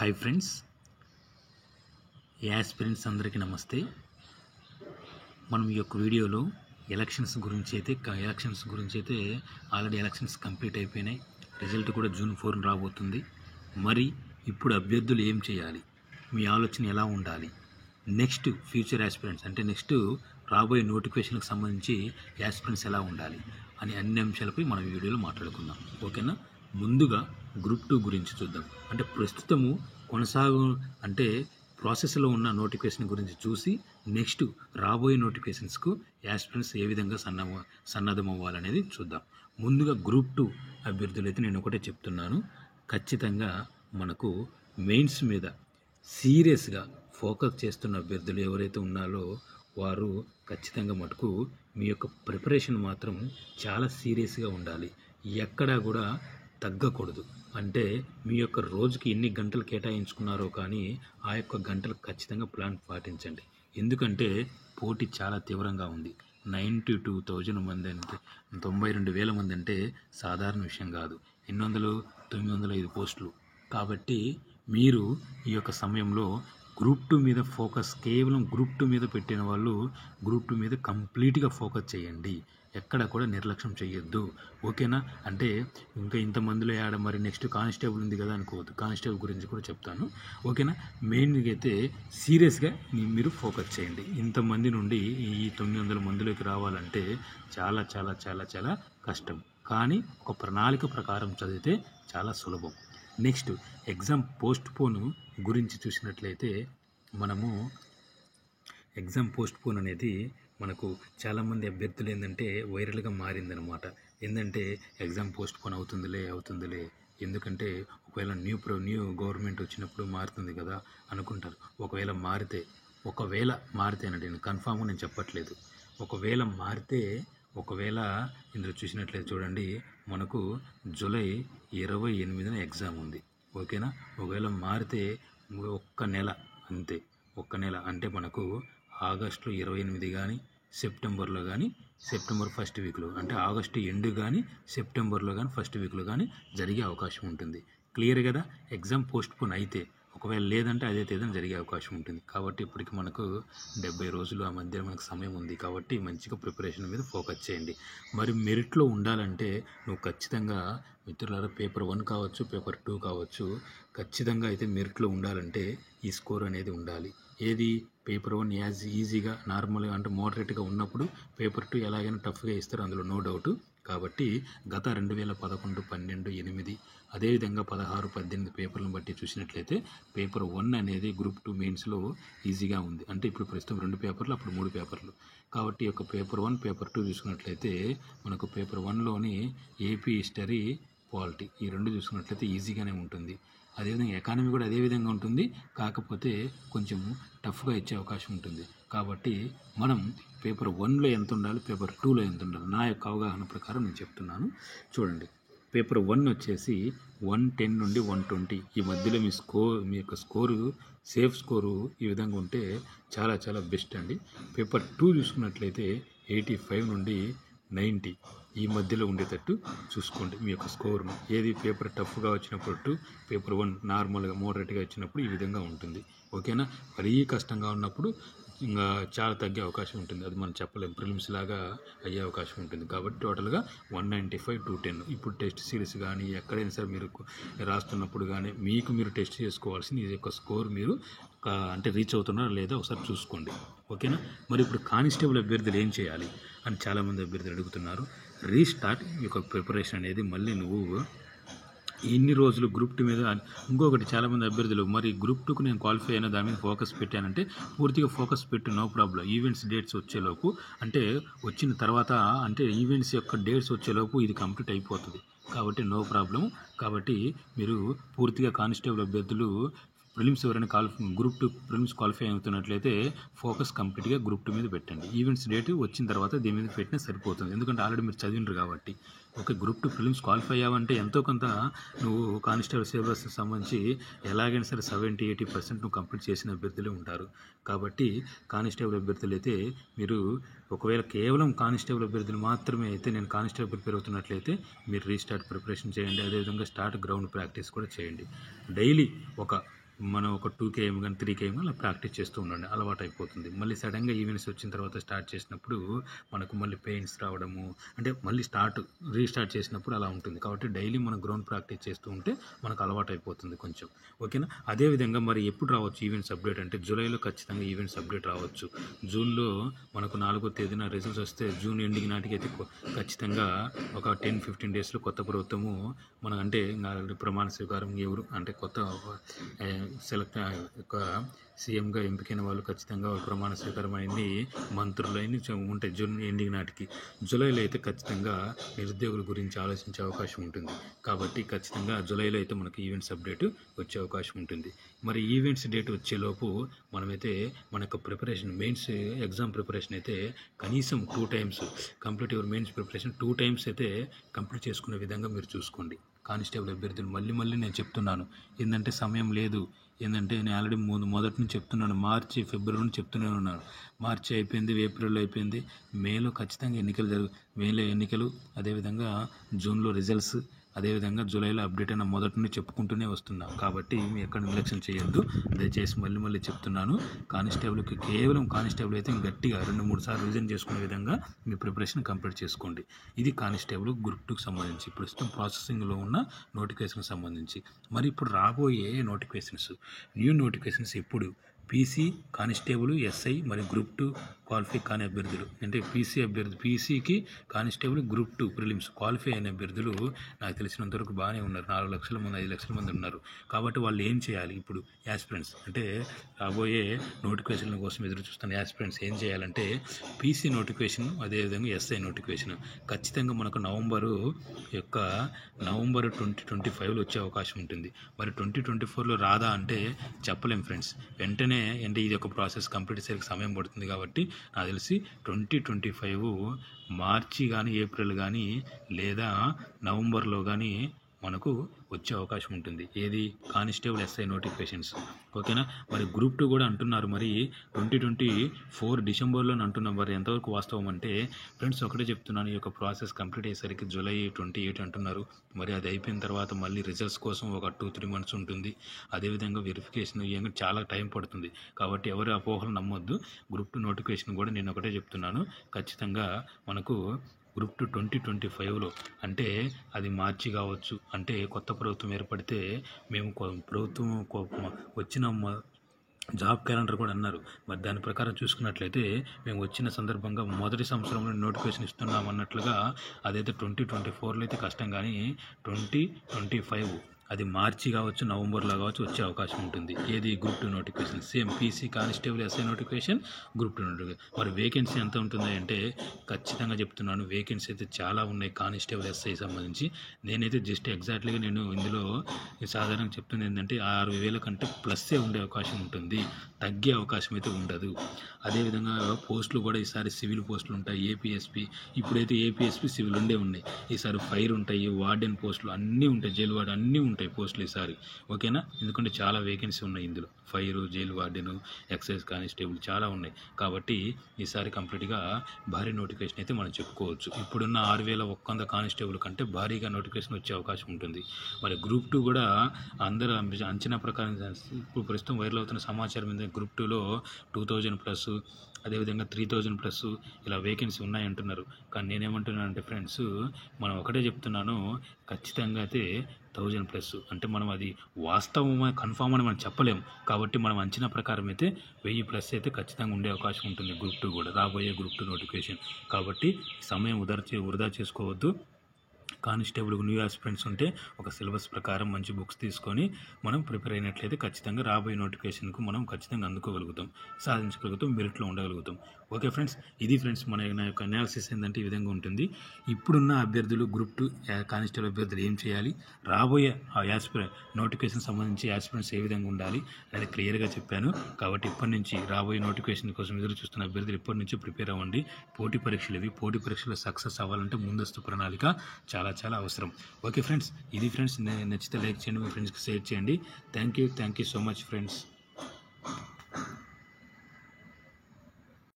Hi friends, aspirants అందరికీ నమస్తే. మనం ఈ యొక్క వీడియోలో ఎలక్షన్స్ గురించి అయితే ఆల్రెడీ ఎలక్షన్స్ కంప్లీట్ అయిపోయినాయి. రిజల్ట్ కూడా జూన్ 4 రాబోతుంది. మరి ఇప్పుడు అభ్యర్థులు ఏం చేయాలి, మీ ఆలోచన ఎలా ఉండాలి, నెక్స్ట్ ఫ్యూచర్ యాస్పిరెంట్స్ అంటే నెక్స్ట్ రాబోయే నోటిఫికేషన్కి సంబంధించి యాస్పిరెంట్స్ ఎలా ఉండాలి అని అన్ని అంశాలపై మనం ఈ వీడియోలో మాట్లాడుకుందాం. ఓకేనా? ముందుగా గ్రూప్ 2 గురించి చూద్దాం. అంటే ప్రస్తుతము అంటే ప్రాసెస్లో ఉన్న నోటిఫికేషన్ గురించి చూసి నెక్స్ట్ రాబోయే నోటిఫికేషన్స్కు యాస్పిరెంట్స్ ఏ విధంగా సన్నద్ధం అవ్వాలనేది చూద్దాం. ముందుగా గ్రూప్ 2 అభ్యర్థులు అయితే నేను ఒకటే చెప్తున్నాను, ఖచ్చితంగా మనకు మెయిన్స్ మీద సీరియస్గా ఫోకస్ చేస్తున్న అభ్యర్థులు ఎవరైతే ఉన్నారో వారు ఖచ్చితంగా మటుకు మీ యొక్క ప్రిపరేషన్ మాత్రం చాలా సీరియస్గా ఉండాలి. ఎక్కడా కూడా తగ్గకూడదు. అంటే మీ యొక్క రోజుకి ఎన్ని గంటలు కేటాయించుకున్నారో కానీ ఆ యొక్క గంటలు ఖచ్చితంగా ప్లాన్ పాటించండి. ఎందుకంటే పోటీ చాలా తీవ్రంగా ఉంది. 92,000 మంది అంటే 92,000 మంది అంటే సాధారణ విషయం కాదు. 905 పోస్టులు. కాబట్టి మీరు ఈ యొక్క సమయంలో గ్రూప్ 2 మీద ఫోకస్, కేవలం గ్రూప్ 2 మీద పెట్టిన వాళ్ళు గ్రూప్ 2 మీద కంప్లీట్గా ఫోకస్ చేయండి. ఎక్కడ కూడా నిర్లక్ష్యం చేయొద్దు. ఓకేనా? అంటే ఇంకా ఇంతమందిలో యాడ మరి నెక్స్ట్ కానిస్టేబుల్ ఉంది కదా అనుకోవద్దు. కానిస్టేబుల్ గురించి కూడా చెప్తాను. ఓకేనా? మెయిన్గా అయితే సీరియస్గా మీరు ఫోకస్ చేయండి. ఇంతమంది నుండి ఈ 900 మందిలోకి రావాలంటే చాలా చాలా చాలా చాలా కష్టం. కానీ ఒక ప్రణాళిక ప్రకారం చదివితే చాలా సులభం. నెక్స్ట్ ఎగ్జామ్ పోస్ట్ పోన్ గురించి చూసినట్లయితే మనము ఎగ్జామ్ పోస్ట్ పోన్ అనేది మనకు చాలామంది అభ్యర్థులు ఏంటంటే వైరల్గా మారిందనమాట. ఏంటంటే ఎగ్జామ్ పోస్ట్ పోన్ అవుతుందిలే ఎందుకంటే ఒకవేళ న్యూ గవర్నమెంట్ వచ్చినప్పుడు మారుతుంది కదా అనుకుంటారు. ఒకవేళ మారితే అంటే నేను కన్ఫామ్గా నేను చెప్పట్లేదు. ఒకవేళ ఇందులో చూసినట్లయితే చూడండి, మనకు జూలై 28న ఎగ్జామ్ ఉంది. ఓకేనా? ఒకవేళ మారితే ఒక్క నెల అంటే మనకు ఆగస్టు 28 కానీ సెప్టెంబర్లో కానీ సెప్టెంబర్ ఫస్ట్ వీక్లో అంటే ఆగస్టు ఎండ్ కానీ సెప్టెంబర్లో కానీ ఫస్ట్ వీక్లో కానీ జరిగే అవకాశం ఉంటుంది. క్లియర్ కదా? ఎగ్జామ్ పోస్ట్ పోన్ అయితే, ఒకవేళ లేదంటే అదే తేదీన జరిగే అవకాశం ఉంటుంది. కాబట్టి ఇప్పటికి మనకు 70 రోజులు ఆ మధ్య మనకు సమయం ఉంది. కాబట్టి మంచిగా ప్రిపరేషన్ మీద ఫోకస్ చేయండి. మరి మెరిట్లో ఉండాలంటే నువ్వు ఖచ్చితంగా మిత్రులారా పేపర్ 1 కావచ్చు, పేపర్ 2 కావచ్చు, ఖచ్చితంగా అయితే మెరిట్లో ఉండాలంటే ఈ స్కోర్ అనేది ఉండాలి. ఏది పేపర్ 1 ఈజీగా నార్మల్గా అంటే మోడరేట్గా ఉన్నప్పుడు పేపర్ 2 ఎలాగైనా టఫ్గా ఇస్తారు, అందులో నో డౌట్. కాబట్టి గత 2011, 12, 8 అదేవిధంగా 16, 18 పేపర్లను బట్టి చూసినట్లయితే పేపర్ 1 అనేది గ్రూప్ 2 మెయిన్స్లో ఈజీగా ఉంది. అంటే ఇప్పుడు ప్రస్తుతం 2 పేపర్లు, అప్పుడు 3 పేపర్లు. కాబట్టి ఒక పేపర్ 1, పేపర్ 2 చూసుకున్నట్లయితే మనకు పేపర్ 1లోని ఏపీ హిస్టరీ, పాలిటీ ఈ 2 చూసుకున్నట్లయితే ఈజీగానే ఉంటుంది. అదేవిధంగా ఎకానమీ కూడా అదే విధంగా ఉంటుంది, కాకపోతే కొంచెం టఫ్గా ఇచ్చే అవకాశం ఉంటుంది. కాబట్టి మనం పేపర్ 1లో ఎంత ఉండాలి, పేపర్ 2లో ఎంత ఉండాలి, నా యొక్క అవగాహన ప్రకారం నేను చెప్తున్నాను. చూడండి, పేపర్ 1 వచ్చేసి 110 నుండి 120 ఈ మధ్యలో మీ యొక్క స్కోరు, సేఫ్ స్కోరు ఈ విధంగా ఉంటే చాలా చాలా బెస్ట్ అండి. పేపర్ 2 చూసుకున్నట్లయితే 85 నుండి 90 ఈ మధ్యలో ఉండేటట్టు చూసుకోండి మీ యొక్క స్కోర్ను. ఏది పేపర్ టఫ్గా వచ్చినప్పుడు పేపర్ 1 నార్మల్గా మోడరేట్గా వచ్చినప్పుడు ఈ విధంగా ఉంటుంది. ఓకేనా? మరీ కష్టంగా ఉన్నప్పుడు ఇంకా చాలా తగ్గే అవకాశం ఉంటుంది. అది మనం చెప్పలేము, ప్రిలిమ్స్ లాగా అయ్యే అవకాశం ఉంటుంది. కాబట్టి టోటల్గా 195 to 10. ఇప్పుడు టెస్ట్ సిరీస్ కానీ ఎక్కడైనా సరే మీరు రాస్తున్నప్పుడు కానీ మీరు టెస్ట్ చేసుకోవాల్సింది ఈ యొక్క స్కోర్ మీరు అంటే రీచ్ అవుతున్నారా లేదా ఒకసారి చూసుకోండి. ఓకేనా? మరి ఇప్పుడు కానిస్టేబుల్ అభ్యర్థులు ఏం చేయాలి అని చాలామంది అభ్యర్థులు అడుగుతున్నారు. రీస్టార్ట్ ఈ యొక్క ప్రిపరేషన్ అనేది మళ్ళీ నువ్వు ఎన్ని రోజులు గ్రూప్ 2 మీద. ఇంకొకటి చాలామంది అభ్యర్థులు మరి గ్రూప్ 2కు నేను క్వాలిఫై అయినా దాని మీద ఫోకస్ పెట్టానంటే పూర్తిగా ఫోకస్ పెట్టు, నో ప్రాబ్లం. ఈవెంట్స్ డేట్స్ వచ్చేలోపు అంటే వచ్చిన తర్వాత అంటే ఈవెంట్స్ యొక్క డేట్స్ వచ్చేలోపు ఇది కంప్లీట్ అయిపోతుంది. కాబట్టి నో ప్రాబ్లం. కాబట్టి మీరు పూర్తిగా కానిస్టేబుల్ అభ్యర్థులు ప్రిలిమ్స్ ఎవరైనా గ్రూప్ 2 ప్రిలిమ్స్ క్వాలిఫై అవుతున్నట్లయితే ఫోకస్ కంప్లీట్గా గ్రూప్ 2 మీద పెట్టండి. ఈవెంట్స్ డేట్ వచ్చిన తర్వాత దీని మీద పెట్టినా సరిపోతుంది. ఎందుకంటే ఆల్రెడీ మీరు చదివినరు కాబట్టి. ఓకే, గ్రూప్ 2 ప్రిలిమ్స్ క్వాలిఫై అయ్యావంటే ఎంతో కొంత నువ్వు కానిస్టేబుల్ సిలబస్కి సంబంధించి ఎలాగైనా సరే 70-80% నువ్వు కంప్లీట్ చేసిన అభ్యర్థులే ఉంటారు. కాబట్టి కానిస్టేబుల్ అభ్యర్థులు అయితే మీరు ఒకవేళ కేవలం కానిస్టేబుల్ అభ్యర్థులు మాత్రమే అయితే నేను కానిస్టేబుల్ ప్రిపేర్ అవుతున్నట్లయితే మీరు రీస్టార్ట్ ప్రిపరేషన్ చేయండి. అదేవిధంగా స్టార్ట్ గ్రౌండ్ ప్రాక్టీస్ కూడా చేయండి. డైలీ ఒక మనం ఒక 2 km కానీ 3 km అలా ప్రాక్టీస్ చేస్తూ ఉండండి, అలవాటు అయిపోతుంది. మళ్ళీ సడన్గా ఈవెంట్స్ వచ్చిన తర్వాత స్టార్ట్ చేసినప్పుడు మనకు మళ్ళీ పెయిన్స్ రావడము, అంటే మళ్ళీ రీస్టార్ట్ చేసినప్పుడు అలా ఉంటుంది. కాబట్టి డైలీ మనం గ్రౌండ్ ప్రాక్టీస్ చేస్తూ ఉంటే మనకు అలవాటు అయిపోతుంది కొంచెం. ఓకేనా. అదేవిధంగా మరి ఎప్పుడు రావచ్చు ఈవెంట్స్ అప్డేట్ అంటే జూలైలో ఖచ్చితంగా ఈవెంట్స్ అప్డేట్ రావచ్చు. జూన్లో మనకు 4వ తేదీన రిజల్ట్స్ వస్తే జూన్ ఎండింగ్ నాటికి అయితే ఖచ్చితంగా ఒక 10-15 డేస్లో కొత్త ప్రభుత్వము మన అంటే ప్రమాణ స్వీకారం ఎవరు అంటే కొత్త సెలెక్ట్ ఒక సీఎంగా ఎంపికైన వాళ్ళు ఖచ్చితంగా ప్రమాణ స్వీకారం అయింది, మంత్రులు అయింది ఉంటాయి జూన్ ఎండింగ్ నాటికి. జూలైలో అయితే ఖచ్చితంగా నిరుద్యోగుల గురించి ఆలోచించే అవకాశం ఉంటుంది. కాబట్టి ఖచ్చితంగా జూలైలో అయితే మనకి ఈవెంట్స్ అప్డేట్ వచ్చే అవకాశం ఉంటుంది. మరి ఈవెంట్స్ డేట్ వచ్చేలోపు మనమైతే మన యొక్క ప్రిపరేషన్ మెయిన్స్ ఎగ్జామ్ ప్రిపరేషన్ అయితే కనీసం 2 times complete your mains preparation 2 times అయితే కంప్లీట్ చేసుకునే విధంగా మీరు చూసుకోండి. కానిస్టేబుల్ అభ్యర్థులు మళ్ళీ నేను చెప్తున్నాను, ఏంటంటే సమయం లేదు. ఏంటంటే నేను ఆల్రెడీ మొదటి నుంచి చెప్తున్నాను, మార్చి ఫిబ్రవరి నుంచి చెప్తూనే ఉన్నాను. మార్చి అయిపోయింది, ఏప్రిల్లో అయిపోయింది, మేలో ఖచ్చితంగా ఎన్నికలు మేలో ఎన్నికలు, అదేవిధంగా జూన్లో రిజల్ట్స్, అదేవిధంగా జూలైలో అప్డేట్ అయిన మొదటి నుంచి చెప్పుకుంటూనే వస్తున్నాం. కాబట్టి మీ ఎక్కడ నిర్లక్ష్యం చేయొద్దు. దయచేసి మళ్ళీ చెప్తున్నాను, కానిస్టేబుల్కి కేవలం కానిస్టేబుల్ అయితే గట్టిగా 2-3 సార్లు రివిజన్ చేసుకునే విధంగా మీ ప్రిపరేషన్ కంప్లీట్ చేసుకోండి. ఇది కానిస్టేబుల్ గ్రూప్ 2కి సంబంధించి ప్రస్తుతం ప్రాసెసింగ్లో ఉన్న నోటిఫికేషన్కి సంబంధించి. మరి ఇప్పుడు రాబోయే న్యూ నోటిఫికేషన్స్ ఎప్పుడు పీసీ కానిస్టేబుల్ ఎస్ఐ మరియు గ్రూప్ 2 క్వాలిఫై కాని అభ్యర్థులు అంటే పీసీకి కానిస్టేబుల్ గ్రూప్ 2 ప్రిలిమ్స్ క్వాలిఫై అయిన అభ్యర్థులు నాకు తెలిసినంతవరకు బాగానే ఉన్నారు. 4 లక్షల మంది 5 లక్షల మంది ఉన్నారు. కాబట్టి వాళ్ళు ఏం చేయాలి ఇప్పుడు? యాస్పిరెంట్స్ అంటే రాబోయే నోటిఫికేషన్ల కోసం ఎదురు చూస్తున్న యాస్పిరెంట్స్ ఏం చేయాలంటే పీసీ నోటిఫికేషన్, అదేవిధంగా ఎస్ఐ నోటిఫికేషన్ ఖచ్చితంగా మనకు నవంబర్ 2025లో వచ్చే అవకాశం ఉంటుంది. మరి 2024లో రాదా అంటే చెప్పలేం ఫ్రెండ్స్. వెంటనే అంటే ఇది ఒక ప్రాసెస్ కంప్లీట్ అయ్యేసరికి సమయం పడుతుంది. కాబట్టి నాకు తెలిసి 2025 మార్చి కానీ ఏప్రిల్ కానీ లేదా నవంబర్లో కానీ మనకు వచ్చే అవకాశం ఉంటుంది. ఏది? Constable SI notifications. ఓకేనా. మరి గ్రూప్ 2 కూడా అంటున్నారు, మరి 2024 డిసెంబర్లో అంటున్నాం. మరి ఎంతవరకు వాస్తవం అంటే ఫ్రెండ్స్ ఒకటే చెప్తున్నాను, ఈ యొక్క ప్రాసెస్ కంప్లీట్ అయ్యేసరికి జూలై 28 అంటున్నారు. మరి అది అయిపోయిన తర్వాత మళ్ళీ రిజల్ట్స్ కోసం ఒక 2-3 months ఉంటుంది. అదేవిధంగా వెరిఫికేషన్ ఇవన్నీ చాలా టైం పడుతుంది. కాబట్టి ఎవరి అపోహలు నమ్మొద్దు. గ్రూప్ 2 నోటిఫికేషన్ కూడా నేను ఒకటే చెప్తున్నాను, ఖచ్చితంగా మనకు గ్రూప్ 2 2025లో అంటే అది మార్చి కావచ్చు. అంటే కొత్త ప్రభుత్వం ఏర్పడితే మేము ప్రభుత్వం వచ్చిన జాబ్ క్యాలెండర్ కూడా అన్నారు. మరి దాని ప్రకారం చూసుకున్నట్లయితే మేము వచ్చిన సందర్భంగా మొదటి సంవత్సరంలో నోటిఫికేషన్ ఇస్తున్నాం అన్నట్లుగా అదైతే 2024లో అయితే కష్టం, కానీ 2025 అది మార్చి కావచ్చు, నవంబర్లో కావచ్చు వచ్చే అవకాశం ఉంటుంది. ఏది? Group 2 notification. Same PC constable SI notification, group 2 notification. మరి వేకెన్సీ ఎంత ఉంటుంది అంటే ఖచ్చితంగా చెప్తున్నాను, వేకెన్సీ అయితే చాలా ఉన్నాయి కానిస్టేబుల్ ఎస్ఐ సంబంధించి. నేనైతే జస్ట్ ఎగ్జాక్ట్లీగా నేను ఇందులో సాధారణంగా చెప్తుంది ఏంటంటే 60,000 కంటే ప్లస్సే ఉండే అవకాశం ఉంటుంది, తగ్గే అవకాశం అయితే ఉండదు. అదేవిధంగా పోస్టులు కూడా ఈసారి సివిల్ పోస్టులు ఉంటాయి, ఏపీఎస్పీ. ఇప్పుడైతే ఏపీఎస్పీ సివిల్ ఉన్నాయి. ఈసారి ఫైర్ ఉంటాయి, వార్డెన్ పోస్టులు అన్నీ ఉంటాయి, జైలు వార్డెన్ అన్నీ ఉంటాయి పోస్టులు ఈసారి. ఓకేనా. ఎందుకంటే చాలా వేకెన్సీ ఉన్నాయి ఇందులో, fire, jail warden, excise constable చాలా ఉన్నాయి. కాబట్టి ఈసారి కంప్లీట్గా భారీ నోటిఫికేషన్ అయితే మనం చెప్పుకోవచ్చు. ఇప్పుడున్న 6,100 కానిస్టేబుల్ కంటే భారీగా నోటిఫికేషన్ వచ్చే అవకాశం ఉంటుంది. మరి గ్రూప్ 2 కూడా అందరూ అంచనా ప్రకారం ఇప్పుడు ప్రస్తుతం వైరల్ అవుతున్న సమాచారం ఏంటంటే గ్రూప్ 2లో 2,000+, అదేవిధంగా 3,000+ ఇలా వేకెన్సీ ఉన్నాయంటున్నారు. కానీ నేనేమంటున్నానంటే ఫ్రెండ్స్, మనం ఒకటే చెప్తున్నాను, ఖచ్చితంగా అయితే 1,000+ అంటే మనం అది వాస్తవమా కన్ఫామ్ అని మనం చెప్పలేము. కాబట్టి మనం అంచనా ప్రకారం అయితే 1,000+ అయితే ఖచ్చితంగా ఉండే అవకాశం ఉంటుంది గ్రూప్ 2 కూడా, రాబోయే గ్రూప్ 2 నోటిఫికేషన్. కాబట్టి సమయం వృధా చేసుకోవద్దు. కానిస్టేబుల్కి న్యూ ఆస్పిరెంట్స్ ఉంటే ఒక సిలబస్ ప్రకారం మంచి బుక్స్ తీసుకొని మనం ప్రిపేర్ అయినట్లయితే ఖచ్చితంగా రాబోయే నోటిఫికేషన్కు మనం ఖచ్చితంగా అందుకోగలుగుతాం, సాధించగలుగుతాం, మెరిట్లో ఉండగలుగుతాం. ఓకే ఫ్రెండ్స్, ఇది ఫ్రెండ్స్ నా యొక్క అనాలిసిస్ ఏంటంటే ఈ విధంగా ఉంటుంది. ఇప్పుడున్న అభ్యర్థులు గ్రూప్ 2 కానిస్టేబుల్ అభ్యర్థులు ఏం చేయాలి, రాబోయే నోటిఫికేషన్ సంబంధించి ఆస్పిరెంట్స్ ఏ విధంగా ఉండాలి అనేది క్లియర్గా చెప్పాను. కాబట్టి ఇప్పటి నుంచి రాబోయే నోటిఫికేషన్ కోసం ఎదురు చూస్తున్న అభ్యర్థులు ఇప్పటి నుంచి ప్రిపేర్ అవ్వండి. పోటీ పరీక్షలు సక్సెస్ అవ్వాలంటే ముందస్తు ప్రణాళిక చాలా అవసరం. ఓకే ఫ్రెండ్స్, ఇది ఫ్రెండ్స్, నచ్చితే లైక్ చేయండి, మీ ఫ్రెండ్స్కి షేర్ చేయండి. Thank you so much friends.